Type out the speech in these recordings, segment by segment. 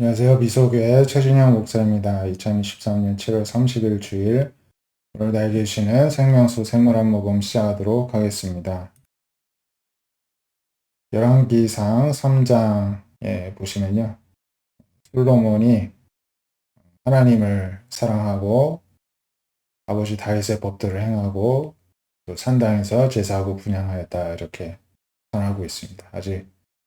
안녕하세요. 미소교회 최준영 목사입니다. 2023년 7월 30일 주일, 오늘 나에게 주시는 생명수 샘물 한 모금 시작하도록 하겠습니다. 열왕기상 3장에 보시면요, 솔로몬이 하나님을 사랑하고 아버지 다윗의 법도를 행하고 또 산당에서 제사하고 분향하였다, 이렇게 전하고 있습니다. 아직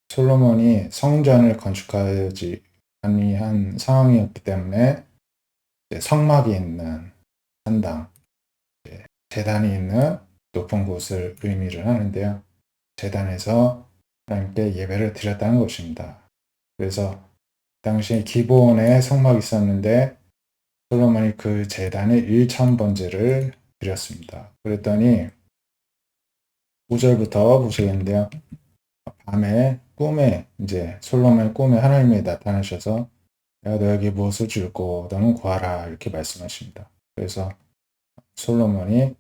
솔로몬이 성전을 건축하지 아니한 상황이었기 때문에 성막이 있는 산당, 제단이 있는 높은 곳을 의미를 하는데요. 제단에서 하나님께 예배를 드렸다는 것입니다. 그래서 당시 기브온에 성막이 있었는데 솔로몬이 그 제단에 1,000번제를 드렸습니다. 그랬더니 5절부터 보시겠는데요. 밤에 꿈에 이제 솔로몬의 꿈에 하나님이 나타나셔서 내가 너에게 무엇을 줄고 너는 구하라, 이렇게 말씀하십니다. 그래서 솔로몬이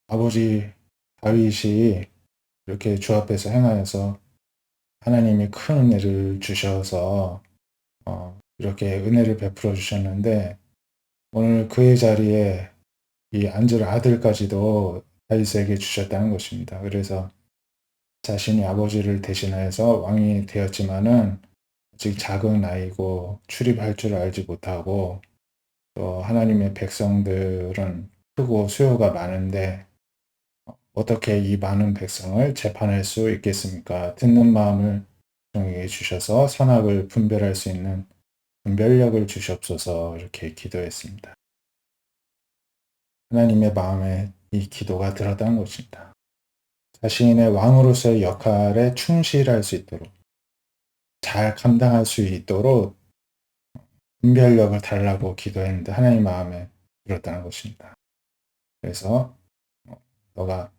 아버지 다윗이 이렇게 주 앞에서 행하여서 하나님이 큰 은혜를 주셔서 이렇게 은혜를 베풀어 주셨는데, 오늘 그의 자리에 이 앉을 아들까지도 다윗에게 주셨다는 것입니다. 그래서 자신이 아버지를 대신하여서 왕이 되었지만은 아직 작은 아이고 출입할 줄 알지 못하고, 또 하나님의 백성들은 크고 수요가 많은데 어떻게 이 많은 백성을 재판할 수 있겠습니까? 듣는 마음을 정에게 주셔서 선악을 분별할 수 있는 분별력을 주시옵소서, 이렇게 기도했습니다. 하나님의 마음에 이 기도가 들었다는 것입니다. 자신의 왕으로서의 역할에 충실할 수 있도록, 잘 감당할 수 있도록 분별력을 달라고 기도했는데 하나님 마음에 들었다는 것입니다. 그래서 너가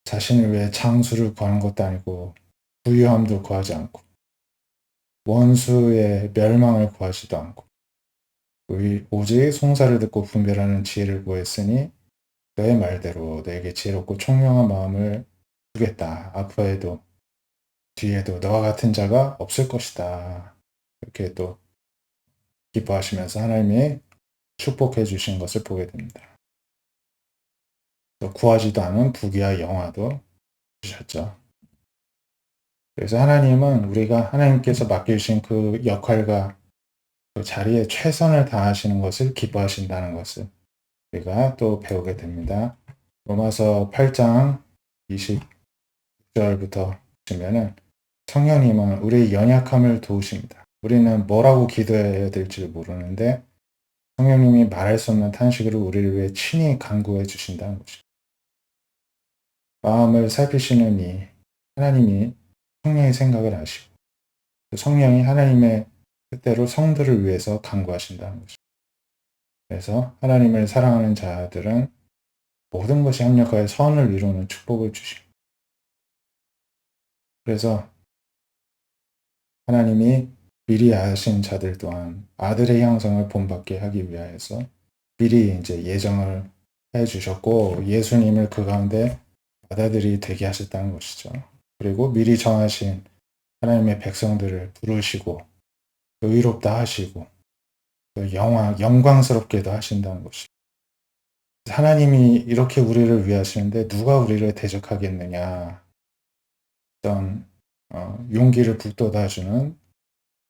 자신을 위해 장수를 구하는 것도 아니고 부유함도 구하지 않고 원수의 멸망을 구하지도 않고 오직 송사를 듣고 분별하는 지혜를 구했으니 너의 말대로 너에게 지혜롭고 총명한 마음을 주겠다. 앞으로도 뒤에도 너와 같은 자가 없을 것이다. 이렇게 또 기뻐하시면서 하나님이 축복해 주신 것을 보게 됩니다. 또 구하지도 않은 부귀와 영화도 주셨죠. 그래서 하나님은 우리가 하나님께서 맡겨주신 그 역할과 그 자리에 최선을 다하시는 것을 기뻐하신다는 것을 우리가 또 배우게 됩니다. 로마서 8장 20절부터 보시면은 성령님은 우리의 연약함을 도우십니다. 우리는 뭐라고 기도해야 될지 모르는데 성령님이 말할 수 없는 탄식으로 우리를 위해 친히 간구해 주신다는 것입니다. 마음을 살피시는 이 하나님이 성령의 생각을 아시고 성령이 하나님의 뜻대로 성들을 위해서 간구하신다는 것입니다. 그래서 하나님을 사랑하는 자들은 모든 것이 합력하여 선을 이루는 축복을 주십니다. 그래서 하나님이 미리 아신 자들 또한 아들의 형성을 본받게 하기 위하여서 미리 이제 예정을 해 주셨고 예수님을 그 가운데 받아들이 되게 하셨다는 것이죠. 그리고 미리 정하신 하나님의 백성들을 부르시고 의롭다 하시고 또 영광스럽게도 하신다는 것이죠. 하나님이 이렇게 우리를 위하시는데 누가 우리를 대적하겠느냐, 어떤 용기를 북돋아주는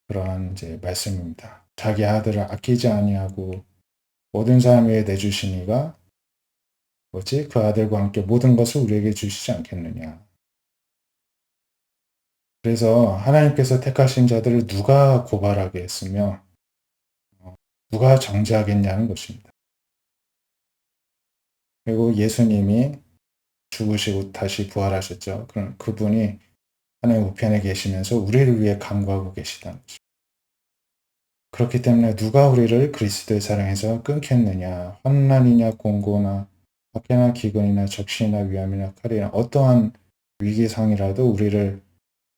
그러한 이제 말씀입니다. 자기 아들을 아끼지 아니하고 모든 사람 위에 내주시니가 뭐지? 그 아들과 함께 모든 것을 우리에게 주시지 않겠느냐. 그래서 하나님께서 택하신 자들을 누가 고발하게 했으며 누가 정죄하겠냐는 것입니다. 그리고 예수님이 죽으시고 다시 부활하셨죠. 그럼 그분이 하나님 우편에 계시면서 우리를 위해 간구하고 계시다는 것입니다. 그렇기 때문에 누가 우리를 그리스도의 사랑에서 끊겠느냐. 환난이냐 공고나 박해나 기근이나 적신이나 위암이나 칼이나 어떠한 위기상이라도 우리를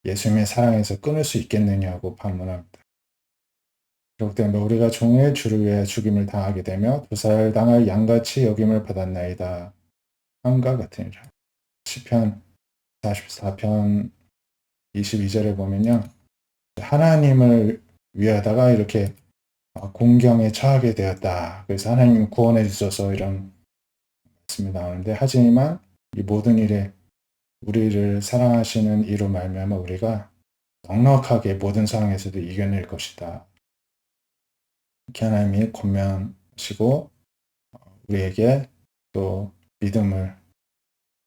예수님의 사랑에서 끊을 수 있겠느냐고 반문합니다. 그렇기 때문에 우리가 종일 주를 위해 죽임을 당하게 되며 도살당할 양같이 여김을 받았나이다. 함과 같으니라. 시편 44편 22절에 보면요. 하나님을 위하다가 이렇게 공경에 처하게 되었다. 그래서 하나님이 구원해 주셔서 이런 말씀이 나오는데, 하지만 이 모든 일에 우리를 사랑하시는 이로 말미암아 우리가 넉넉하게 모든 상황에서도 이겨낼 것이다. 이렇게 하나님이 권면하시고 우리에게 또 믿음을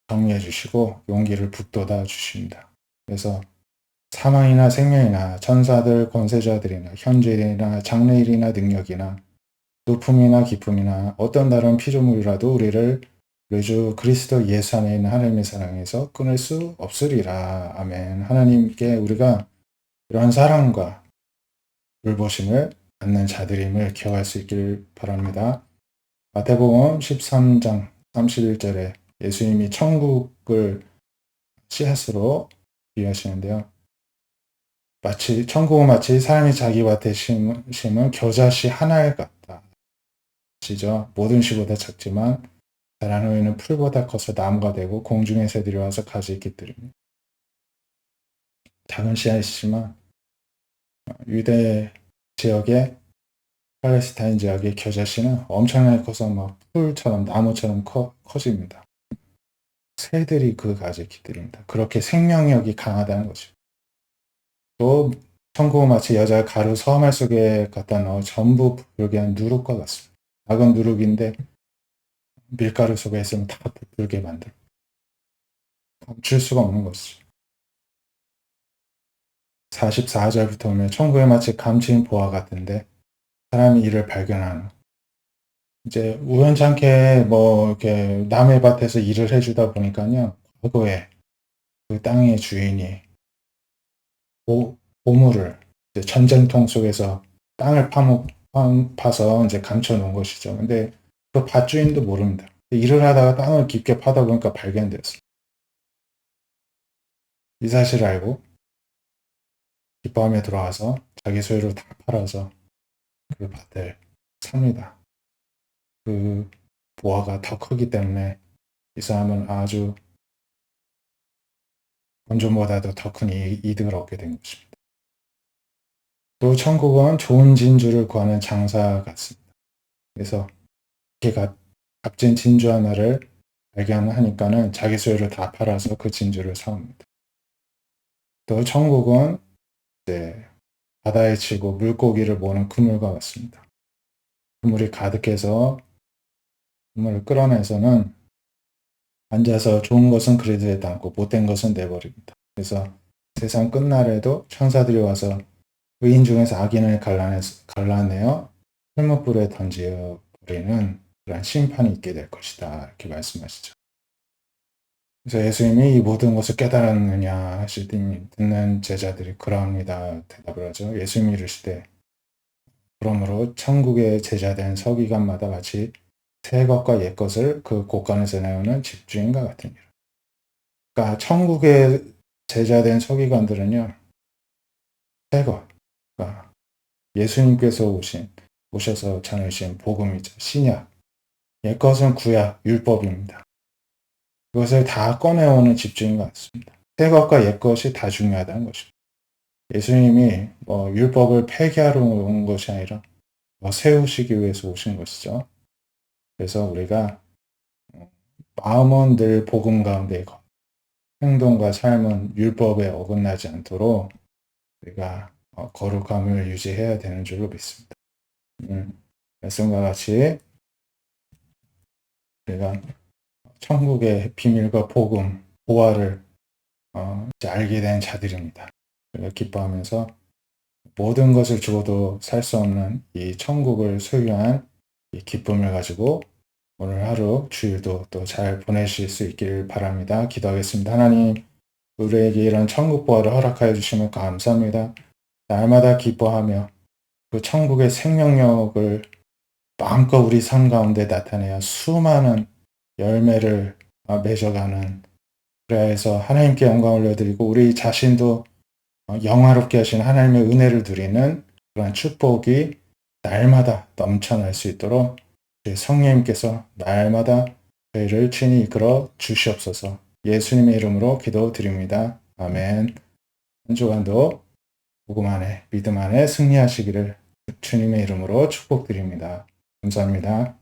격려해 주시고 용기를 북돋아 주십니다. 그래서 사망이나 생명이나 천사들, 권세자들이나 현재일이나 장래일이나 능력이나 높음이나 기쁨이나 어떤 다른 피조물이라도 우리를 우리 주 그리스도 예수 안에 있는 하나님의 사랑에서 끊을 수 없으리라. 아멘. 하나님께 우리가 이러한 사랑과 돌보심을 받는 자들임을 기억할 수 있길 바랍니다. 마태복음 13장 31절에 예수님이 천국을 씨앗으로 비유하시는데요. 천국은 마치 사람이 자기 밭에 심은 겨자씨 하나에 같다. 시죠. 모든 씨보다 작지만 자란 후에는 풀보다 커서 나무가 되고 공중의 새들이 와서 가지 깃들입니다. 작은 씨앗이지만 유대 지역의 팔레스타인 지역의 겨자씨는 엄청나게 커서 막 풀처럼 나무처럼 커집니다. 새들이 그 가지에 깃들입니다. 그렇게 생명력이 강하다는 거죠. 또 천국은 마치 여자가 가루 서말 속에 갖다 넣어 전부 부풀게 한 누룩과 같습니다. 작은 누룩인데 밀가루 속에 있으면 다 부풀게 만들어. 멈출 수가 없는 것이죠. 44절부터 보면 천국에 마치 감추인 보화 같은데 사람이 이를 발견하는, 이제 우연찮게 뭐 이렇게 남의 밭에서 일을 해주다 보니까요, 과거에 그 땅의 주인이 보물을 이제 전쟁통 속에서 땅을 파서 이제 감춰 놓은 것이죠. 근데 그 밭주인도 모릅니다. 일을 하다가 땅을 깊게 파다 보니까 발견되었습니다. 이 사실을 알고 기뻐하며 돌아와서 자기 소유를 다 팔아서 그 밭을 삽니다. 그 보화가 더 크기 때문에 이 사람은 아주 본전보다도 더 큰 이득을 얻게 된 것입니다. 또 천국은 좋은 진주를 구하는 장사 같습니다. 그래서 걔가 값진 진주 하나를 발견하니까는 자기 소유를 다 팔아서 그 진주를 사옵니다. 또 천국은 이제 바다에 치고 물고기를 모는 그물과 같습니다. 그물이 가득해서 그물을 끌어내서는 앉아서 좋은 것은 그래도 담고 못된 것은 내버립니다. 그래서 세상 끝날에도 천사들이 와서 의인 중에서 악인을 갈라내어 풀무불에 던져 버리는 그런 심판이 있게 될 것이다. 이렇게 말씀하시죠. 그래서 예수님이 이 모든 것을 깨달았느냐 하실 때 듣는 제자들이 그러합니다. 대답을 하죠. 예수님이 이르시되 그러므로 천국의 제자된 서기관마다 마치 새 것과 옛 것을 그 곳간에서 내오는 집주인과 같으니라. 그러니까 천국의 제자된 서기관들은요, 새 것, 그러니까 예수님께서 오셔서 전하신 복음이죠. 신약. 옛 것은 구약, 율법입니다. 그것을 다 꺼내오는 집주인 같습니다. 새 것과 옛 것이 다 중요하다는 것입니다. 예수님이 율법을 폐기하러 온 것이 아니라 세우시기 위해서 오신 것이죠. 그래서 우리가 마음은 늘 복음 가운데 있고 행동과 삶은 율법에 어긋나지 않도록 우리가 거룩함을 유지해야 되는 줄로 믿습니다. 말씀과 같이 우리가 천국의 비밀과 복음, 보화를 이제 알게 된 자들입니다. 우리가 기뻐하면서 모든 것을 주고도 살 수 없는 이 천국을 소유한 이 기쁨을 가지고 오늘 하루 주일도 또 잘 보내실 수 있길 바랍니다. 기도하겠습니다. 하나님, 우리에게 이런 천국 보화를 허락하여 주시면 감사합니다. 날마다 기뻐하며 그 천국의 생명력을 마음껏 우리 삶 가운데 나타내어 수많은 열매를 맺어가는, 그래야 해서 하나님께 영광을 올려드리고 우리 자신도 영화롭게 하신 하나님의 은혜를 누리는 그런 축복이 날마다 넘쳐날 수 있도록 성령님께서 날마다 저희를 친히 이끌어 주시옵소서. 예수님의 이름으로 기도드립니다. 아멘. 한 주간도 복음 안에, 믿음 안에 승리하시기를 주님의 이름으로 축복드립니다. 감사합니다.